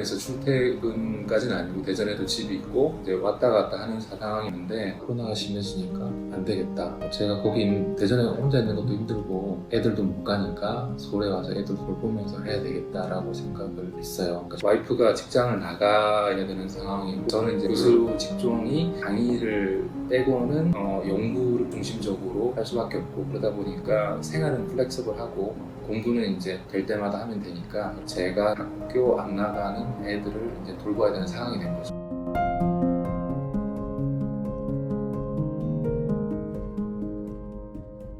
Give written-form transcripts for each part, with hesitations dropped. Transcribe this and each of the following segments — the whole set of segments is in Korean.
대전에서 출퇴근까지는 아니고 대전에도 집이 있고 이제 왔다 갔다 하는 상황이었는데 코로나가 심해지니까 안 되겠다. 제가 거기 대전에 혼자 있는 것도 힘들고 애들도 못 가니까 서울에 와서 애들 돌보면서 해야 되겠다라고 생각을 했어요. 그러니까 와이프가 직장을 나가야 되는 상황이고 저는 이제 교수 직종이 강의를 빼고는 연구를 중심적으로 할 수밖에 없고 그러다 보니까 생활은 플렉서블하고 공부는 이제 될 때마다 하면 되니까 제가 학교 안 나가는 애들을 이제 돌봐야 되는 상황이 된 거죠.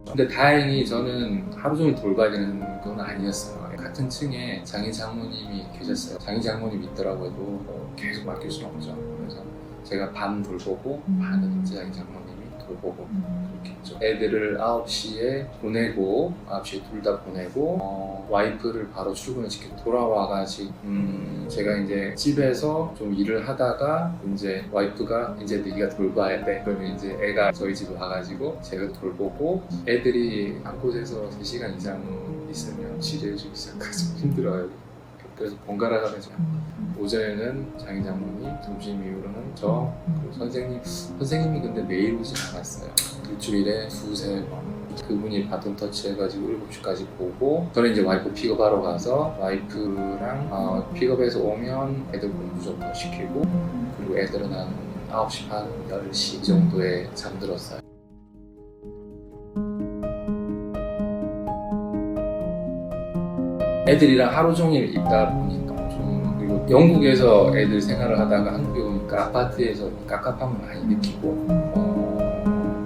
근데 다행히 저는 하루 종일 돌봐야 되는 건 아니었어요. 같은 층에 장인 장모님이 계셨어요. 장인 장모님 있더라고 해도 계속 맡길 수는 없죠. 그래서 제가 반 돌보고 반은 이제 장인 장모님이 돌보고 그렇게 했죠. 애들을 9시에 보내고 9시에 둘 다 보내고 와이프를 바로 출근을 시키고 돌아와가지고 제가 이제 집에서 좀 일을 하다가 이제 와이프가 이제 네가 돌봐야 돼. 그러면 이제 애가 저희 집에 와가지고 제가 돌보고 애들이 한 곳에서 3시간 이상 있으면 지루해지기 시작하죠. 힘들어요. 그래서 번갈아 가면서 오전에는 장인 장모님, 점심 이후로는 저, 그리고 선생님이 근데 매일 오진 않았어요. 일주일에 두세 번. 그분이 바톤 터치 해가지고 7시까지 보고 저는 이제 와이프 픽업하러 가서 와이프랑 픽업해서 오면 애들 공부 좀 더 시키고 그리고 애들은 한 9시 반, 10시 정도에 잠들었어요. 애들이랑 하루 종일 있다 보니까 좀 그리고 영국에서 애들 생활을 하다가 한국에 오니까 아파트에서 깝깝함을 많이 느끼고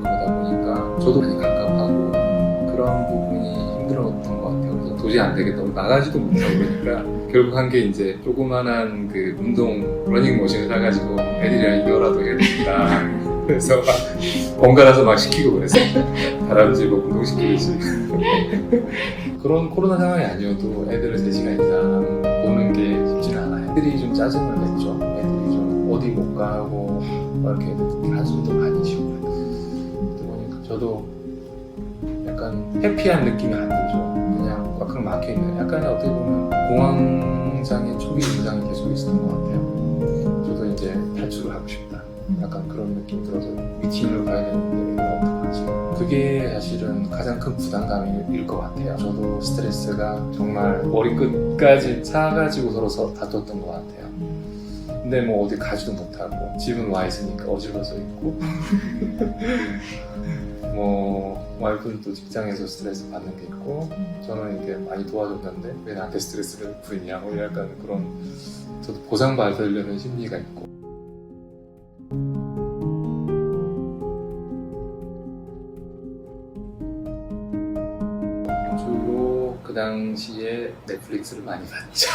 그러다 보니까 저도 많이 깝깝하고 그런 부분이 힘들었던 것 같아요. 그래서 도저히 안 되겠다. 나가지도 못하고 그러니까 결국 한 게 이제 조그만한 그 운동 러닝머신을 사가지고 애들이랑 이거라도 해야 되겠다. 그래서 막 번갈아서 막 시키고 그랬어요. 다람쥐 뭐 운동시키듯이. 그런 코로나 상황이 아니어도 애들을 3시간 이상 보는 게 쉽지는 않아요. 애들이 좀 짜증을 냈죠. 애들이 좀 어디 못 가고 이렇게 한숨도 많이 쉬고 그러니까 저도 약간 해피한 느낌이 안 들죠. 그냥 꽉꽉 막혀있는 약간 어떻게 보면 공황장애 초기 증상이 계속 있었던 것 같아요. 저도 이제 탈출을 하고 싶다. 약간 그런 느낌 들어서 미팅을 가야 되는데 이거 어떡하지? 그게 사실은 가장 큰 부담감일 것 같아요. 저도 스트레스가 정말 머리끝까지 차가지고 서로 다퉜던 것 같아요. 근데 뭐 어디 가지도 못하고 집은 와 있으니까 어질러서 있고 뭐 와이프는 또 직장에서 스트레스 받는 게 있고 저는 이게 많이 도와줬는데 왜 나한테 스트레스를 부리냐고 약간 그런 저도 보상받으려는 심리가 있고 주로 그 당시에 넷플릭스를 많이 봤죠.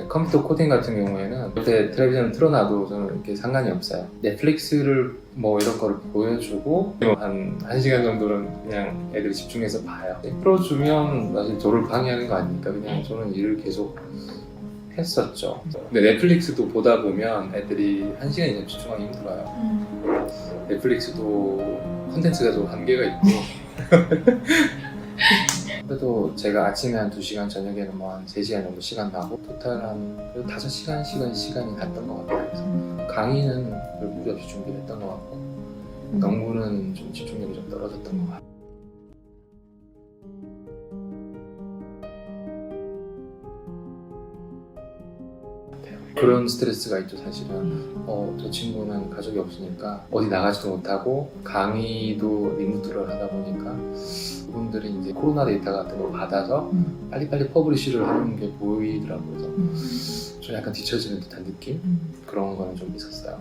컴퓨터 코딩 같은 경우에는 그때 텔레비전을 틀어놔도 저는 이렇게 상관이 없어요. 넷플릭스를 뭐 이런 거를 보여주고 한 1시간 정도는 그냥 애들이 집중해서 봐요. 풀어주면 사실 저를 방해하는 거 아니니까 그냥 저는 일을 계속 했었죠. 근데 넷플릭스도 보다 보면 애들이 1시간 이상 집중하기 힘들어요. 넷플릭스도 콘텐츠가 좀 한계가 있고 그래도 제가 아침에 한 2시간, 저녁에는 뭐 한 3시간 정도 시간 나고 토탈 한 5시간씩은 시간이 갔던 것 같아요. 그래서 강의는 별 무리 없이 준비를 했던 것 같고 농구는 좀 집중력이 좀 떨어졌던 것 같아요. 그런 스트레스가 있죠. 사실은 저 친구는 가족이 없으니까 어디 나가지도 못하고 강의도 리모트를 하다 보니까 그분들이 이제 코로나 데이터 같은 걸 받아서 빨리빨리 퍼블리시를 하는 게 보이더라고요. 그래서 좀 약간 뒤처지는 듯한 느낌? 그런 거는 좀 있었어요.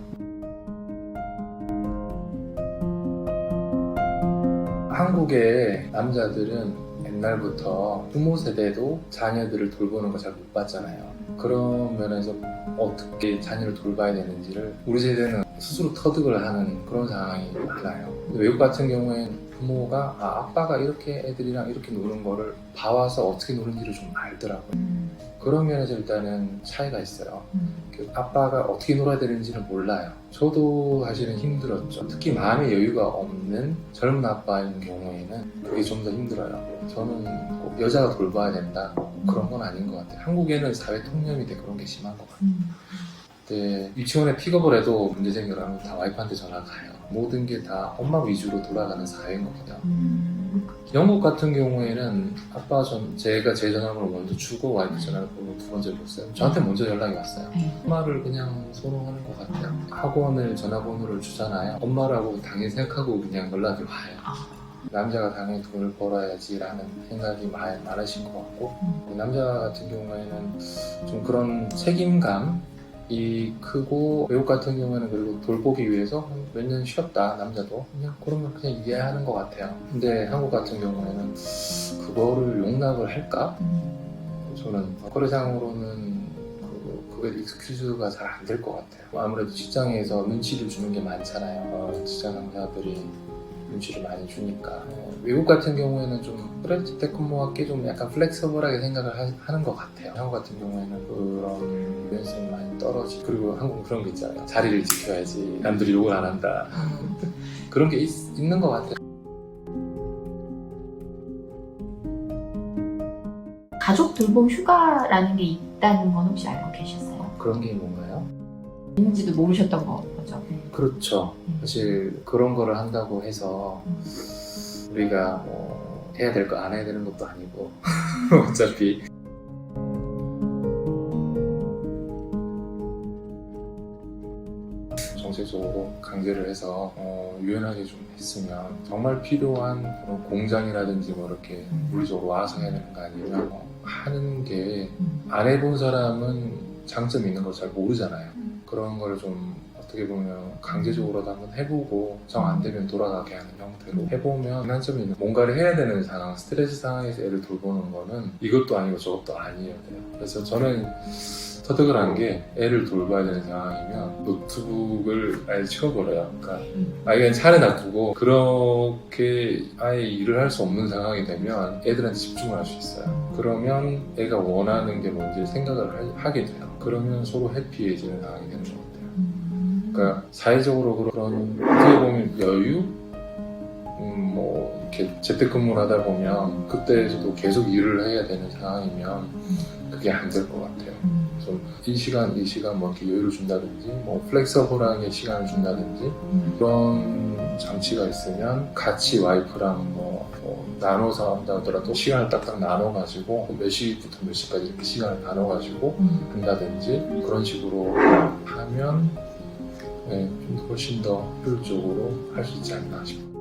한국의 남자들은 옛날부터 부모 세대도 자녀들을 돌보는 거 잘 못 봤잖아요. 그런 면에서 어떻게 자녀를 돌봐야 되는지를 우리 세대는 스스로 터득을 하는 그런 상황이 많아요. 외국 같은 경우에는 부모가 아빠가 이렇게 애들이랑 이렇게 노는 거를 봐와서 어떻게 노는지를 좀 알더라고요. 그런 면에서 일단은 차이가 있어요. 그 아빠가 어떻게 놀아야 되는지는 몰라요. 저도 사실은 힘들었죠. 특히 마음의 여유가 없는 젊은 아빠인 경우에는 그게 좀 더 힘들어요. 저는 꼭 여자가 돌봐야 된다 그런 건 아닌 것 같아요. 한국에는 사회 통념이 되게 그런 게 심한 것 같아요. 그때 유치원에 픽업을 해도 문제 생겨나면 다 와이프한테 전화 가요. 모든 게 다 엄마 위주로 돌아가는 사회인 거거든요. 영국 같은 경우에는 아빠 제가 제 전화번호 먼저 주고 와이프 전화번호 두 번째 줬어요. 저한테 먼저 연락이 왔어요. 엄마를 그냥 선호하는 것 같아요. 학원을 전화번호를 주잖아요. 엄마라고 당연히 생각하고 그냥 연락이 와요. 남자가 당연히 돈을 벌어야지라는 생각이 많으신 것 같고, 남자 같은 경우에는 좀 그런 책임감이 크고, 외국 같은 경우에는 그리고 돌보기 위해서 몇 년 쉬었다, 남자도 그냥 그러면 그냥 이해하는 것 같아요. 근데 한국 같은 경우에는 그거를 용납을 할까? 저는 거래상으로는 그게 익스큐즈가 잘 안 될 것 같아요. 아무래도 직장에서 눈치를 주는 게 많잖아요. 직장 상사들이 눈치를 많이 주니까. 외국 같은 경우에는 좀 그래 재택근무할게 좀 약간 플렉서블하게 생각을 하는 것 같아요. 한국 같은 경우에는 그런 유연성이 많이 떨어지고, 그리고 한국은 그런 게 있잖아요. 자리를 지켜야지 남들이 욕을 안 한다. 그런 게 있는 것 같아요. 가족 돌봄 휴가라는 게 있다는 건 혹시 알고 계셨어요? 그런 게 뭔가요? 있는지도 모르셨던 거죠? 그렇죠. 사실 그런 거를 한다고 해서 우리가 뭐 해야 될 거 안 해야 되는 것도 아니고 어차피 정책적으로 강제를 해서 유연하게 좀 했으면, 정말 필요한 그런 공장이라든지 뭐 이렇게 물리적으로 와서 해야 되는 거 아니면 하는 게 안 해본 사람은 장점이 있는 걸 잘 모르잖아요. 그런 걸 좀 어떻게 보면 강제적으로도 한번 해보고 정 안 되면 돌아가게 하는 형태로 해보면 장단점이 있는, 뭔가를 해야 되는 상황, 스트레스 상황에서 애를 돌보는 거는 이것도 아니고 저것도 아니어야 돼요. 그래서 저는 터득을 한 게, 애를 돌봐야 되는 상황이면 노트북을 아예 치워버려요. 그러니까 아예 그냥 차를 놔두고, 그렇게 아예 일을 할 수 없는 상황이 되면 애들한테 집중을 할 수 있어요. 그러면 애가 원하는 게 뭔지 생각을 하게 돼요. 그러면 서로 해피해지는 상황이 되는 것 같아요. 그러니까 사회적으로 그런 어떻게 보면 여유? 뭐 이렇게 재택근무를 하다 보면 그때에서도 계속 일을 해야 되는 상황이면 그게 안 될 것 같아요. 좀 이 시간 뭐 이렇게 여유를 준다든지, 뭐 플렉서블하게 시간을 준다든지, 그런 장치가 있으면 같이 와이프랑 뭐 나눠서 한다 하더라도 시간을 딱딱 나눠가지고 몇 시부터 몇 시까지 이렇게 시간을 나눠가지고 한다든지, 그런 식으로 하면 좀 훨씬 더 효율적으로 할 수 있지 않나 싶어요.